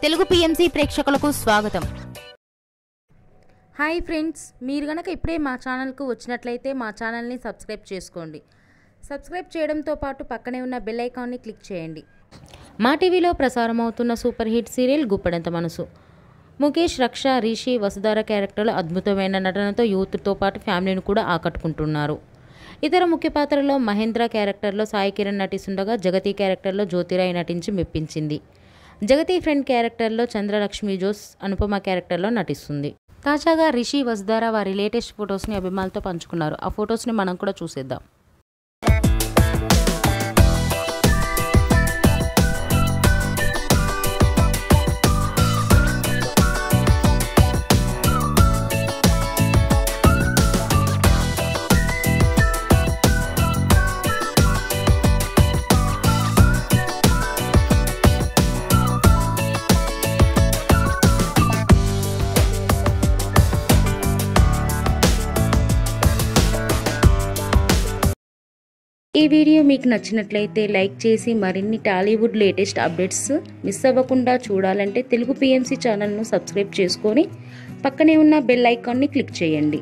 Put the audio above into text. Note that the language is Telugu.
తెలుగు పిఎంసి ప్రేక్షకులకు స్వాగతం. హాయ్ ఫ్రెండ్స్, మీరు గనక ఇప్పుడే మా ఛానల్కు వచ్చినట్లయితే మా ఛానల్ని సబ్స్క్రైబ్ చేసుకోండి. సబ్స్క్రైబ్ చేయడంతో పాటు పక్కనే ఉన్న బెల్ ఐకాన్ని క్లిక్ చేయండి. మా టీవీలో ప్రసారం అవుతున్న సూపర్ హిట్ సీరియల్ గుప్పెడంత మనసు. ముఖేష్, రక్ష, రిషి, వసుధార క్యారెక్టర్లు అద్భుతమైన నటనతో యూత్తో పాటు ఫ్యామిలీని కూడా ఆకట్టుకుంటున్నారు. ఇతర ముఖ్య పాత్రలో మహేంద్ర క్యారెక్టర్లో సాయి కిరణ్ నటిస్తుండగా జగతి క్యారెక్టర్లో జ్యోతిరాయ్ నటించి మెప్పించింది. జగతి ఫ్రెండ్ క్యారెక్టర్లో చంద్రలక్ష్మి జోస్ అనుపమ క్యారెక్టర్లో నటిస్తుంది. తాజాగా రిషి, వసుధార వారి లేటెస్ట్ ఫొటోస్ని అభిమానులతో పంచుకున్నారు. ఆ ఫొటోస్ని మనం కూడా చూసేద్దాం. ఈ వీడియో మీకు నచ్చినట్లయితే లైక్ చేసి మరిన్ని టాలీవుడ్ లేటెస్ట్ అప్డేట్స్ మిస్ అవ్వకుండా చూడాలంటే తెలుగు పిఎంసి ఛానల్ను సబ్స్క్రైబ్ చేసుకొని పక్కనే ఉన్న బెల్ ఐకాన్ని క్లిక్ చేయండి.